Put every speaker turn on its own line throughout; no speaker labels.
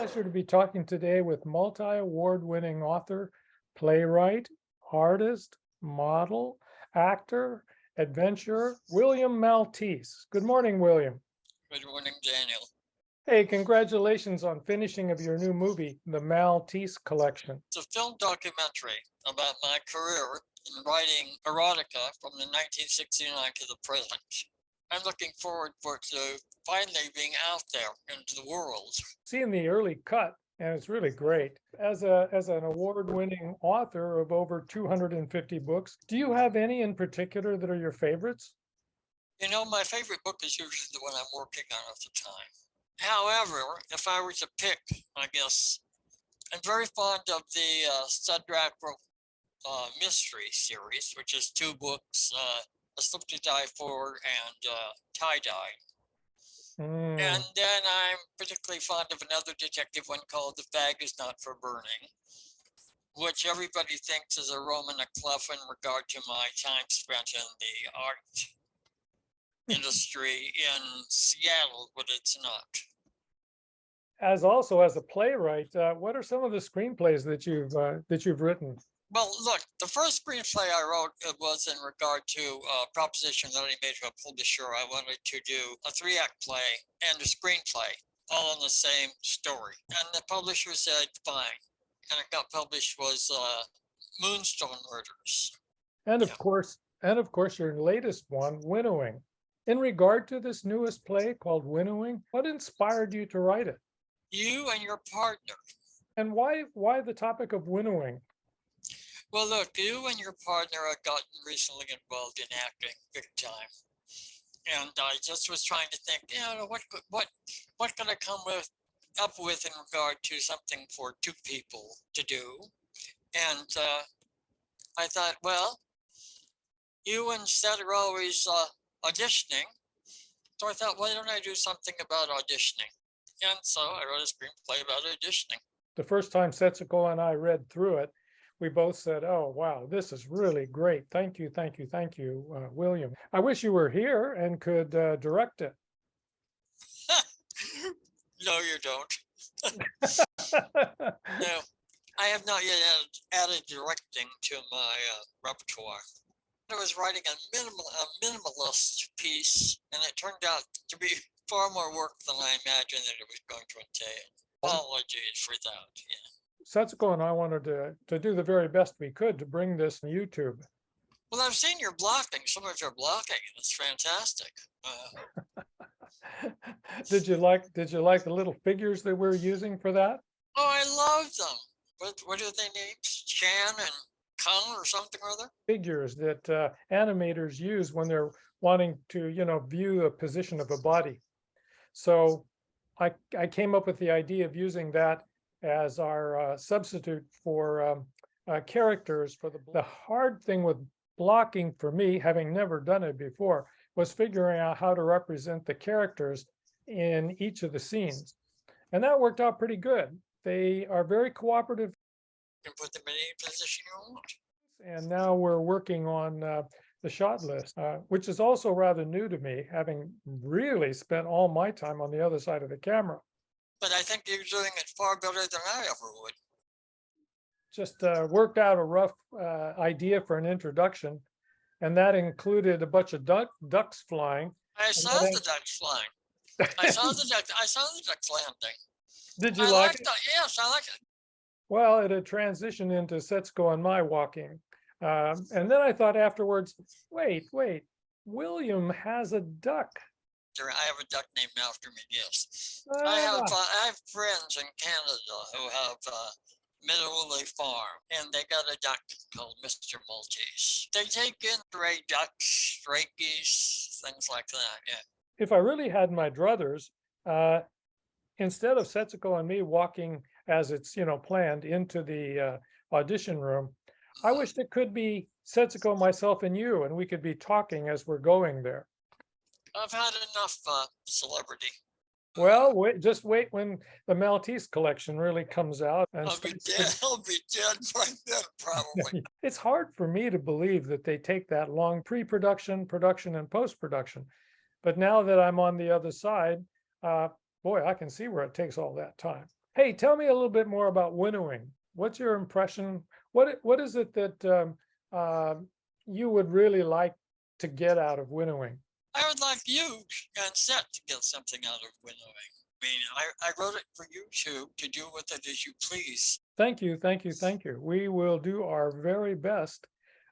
pleasure to be talking today with multi-award-winning author, playwright, artist, model, actor, adventurer, William Maltese. Good morning, William.
Good morning, Daniel.
Hey, congratulations on finishing of your new movie, The Maltese Collection.
It's a film documentary about my career in writing erotica from the 1969 to the present. I'm looking forward to finally being out there into the world.
Seeing the early cut, and it's really great. As an award-winning author of over 250 books, do you have any in particular that are your favorites?
You know, my favorite book is usually the one I'm working on at the time. However, if I were to pick, I guess, I'm very fond of the Sudrack mystery series, which is 2 books, A Slip to Die For and Tie-Dye. And then I'm particularly fond of another detective one called The Fag Is Not for Burning, which everybody thinks is a Roman McCluff in regard to my time spent in the art industry in Seattle, but it's not.
As a playwright, what are some of the screenplays that you've written?
Well, look, the first screenplay I wrote was in regard to a proposition that I made to a publisher. I wanted to do a 3-act play and a screenplay all in the same story. And the publisher said, fine. And it got published was Moonstone Murders.
And of course, your latest one, Winnowing. In regard to this newest play called Winnowing, what inspired you to write it?
You and your partner.
And why the topic of winnowing?
Well, look, you and your partner have gotten recently involved in acting big time. And I just was trying to think, you know, what can I come up with in regard to something for 2 people to do? And I thought, well, you and Seth are always auditioning. So I thought, why don't I do something about auditioning? And so I wrote a screenplay about auditioning. The
first time Setsuko and I read through it, we both said, oh, wow, this is really great. Thank you, William. I wish you were here and could direct it.
No, you don't. No, I have not yet added directing to my repertoire. I was writing a minimalist piece, and it turned out to be far more work than I imagined that it was going to entail. Apologies for that. Yeah.
Setsuko and I wanted to do the very best we could to bring this to YouTube.
Well, I've seen your blocking, some of your blocking, and it's fantastic.
Did you like the little figures that we're using for that?
Oh, I love them. What are they named? Chan and Kung or something or other?
Figures that animators use when they're wanting to, view the position of a body. So I came up with the idea of using that as our substitute for characters. The hard thing with blocking for me, having never done it before, was figuring out how to represent the characters in each of the scenes. And that worked out pretty good. They are very cooperative.
You can put them in any position you want.
And now we're working on the shot list, which is also rather new to me, having really spent all my time on the other side of the camera.
But I think you're doing it far better than I ever would.
Just worked out a rough idea for an introduction, and that included a bunch of ducks flying.
I saw the ducks flying. I saw the ducks landing.
Did you like it?
Yes, I like it.
Well, it had transitioned into Setsuko and my walking. And then I thought afterwards, wait, William has a duck.
I have a duck named after me, yes. I have friends in Canada who have a Middle farm, and they got a duck called Mr. Maltese. They take in stray ducks, stray geese, things like that, yeah.
If I really had my druthers, instead of Setsuko and me walking as it's, planned into the audition room, I wished it could be Setsuko, myself, and you, and we could be talking as we're going there.
I've had enough celebrity.
Well, just wait when the Maltese collection really comes out. And
I'll be dead by then, probably.
It's hard for me to believe that they take that long pre-production, production, and post-production. But now that I'm on the other side, boy, I can see where it takes all that time. Hey, tell me a little bit more about winnowing. What's your impression? What is it that you would really like to get out of winnowing?
I would like you and Set to get something out of Winnowing. I mean, I wrote it for you to do with it as you please.
Thank you, thank you, thank you. We will do our very best.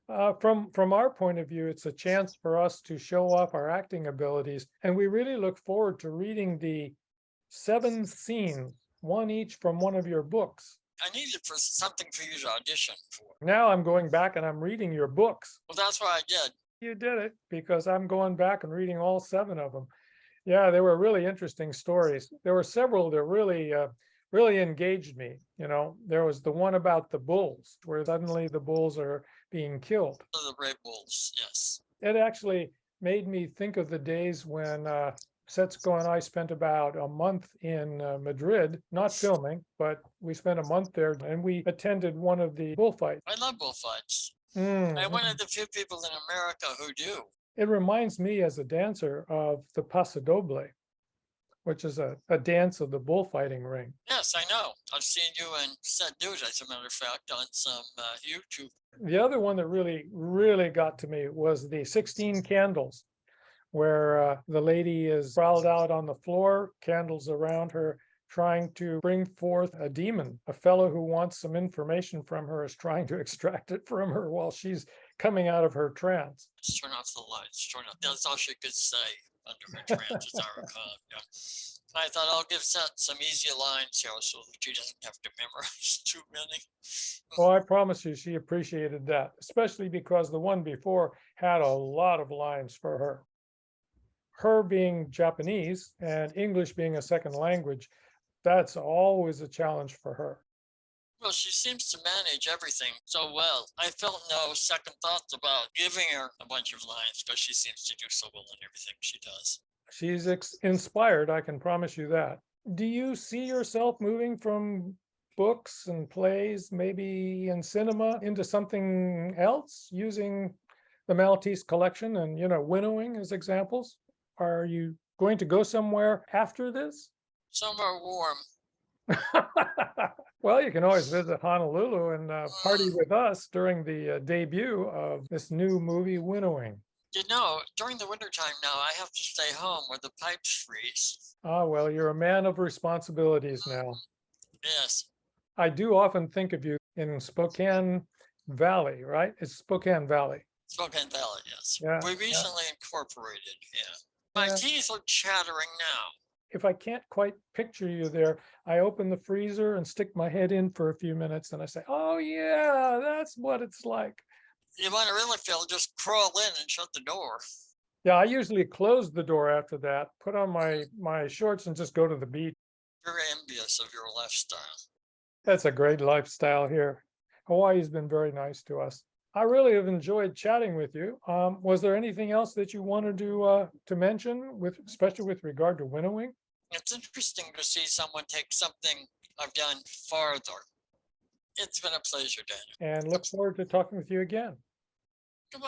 From our point of view, it's a chance for us to show off our acting abilities, and we really look forward to reading the 7 scenes, one each from one of your books.
I needed for something for you to audition for.
Now I'm going back and I'm reading your books.
Well, that's what I did.
You did it because I'm going back and reading all 7 of them. Yeah, they were really interesting stories. There were several that really engaged me. You know, there was the one about the bulls, where suddenly the bulls are being killed.
The Red Bulls, yes.
It actually made me think of the days when Setsuko and I spent about a month in Madrid, not filming, but we spent a month there and we attended one of the bullfights.
I love bullfights.
Mm.
I'm one of the few people in America who do.
It reminds me as a dancer of the Paso Doble, which is a dance of the bullfighting ring.
Yes, I know. I've seen you and Set do it, as a matter of fact, on some YouTube.
The other one that really got to me was the 16 candles, where the lady is sprawled out on the floor, candles around her, trying to bring forth a demon. A fellow who wants some information from her is trying to extract it from her while she's coming out of her trance.
Just turn off the lights. Turn off. That's all she could say under her trance, as I recall. Yeah. I thought I'll give Set some easy lines here so that she doesn't have to memorize too many.
Well, I promise you, she appreciated that, especially because the one before had a lot of lines for her. Her being Japanese and English being a second language, that's always a challenge for her.
Well, she seems to manage everything so well. I felt no second thoughts about giving her a bunch of lines because she seems to do so well in everything she does.
She's inspired, I can promise you that. Do you see yourself moving from books and plays, maybe in cinema, into something else using the Maltese collection and, you know, winnowing as examples? Are you going to go somewhere after this?
Somewhere warm.
Well, you can always visit Honolulu and party with us during the debut of this new movie, Winnowing.
You know, during the wintertime now, I have to stay home where the pipes freeze.
Ah, well, you're a man of responsibilities now.
Yes.
I do often think of you in Spokane Valley, right? It's Spokane Valley.
Spokane Valley, yes.
Yeah,
We recently incorporated, yeah. My
Yeah.
teeth are chattering now.
If I can't quite picture you there, I open the freezer and stick my head in for a few minutes and I say, oh yeah, that's what it's like.
You want to really feel, just crawl in and shut the door.
Yeah, I usually close the door after that, put on my shorts and just go to the beach.
Very envious of your lifestyle.
That's a great lifestyle here. Hawaii's been very nice to us. I really have enjoyed chatting with you. Was there anything else that you wanted to mention, especially with regard to winnowing?
It's interesting to see someone take something I've done farther. It's been a pleasure, Daniel.
And look forward to talking with you again.
Goodbye.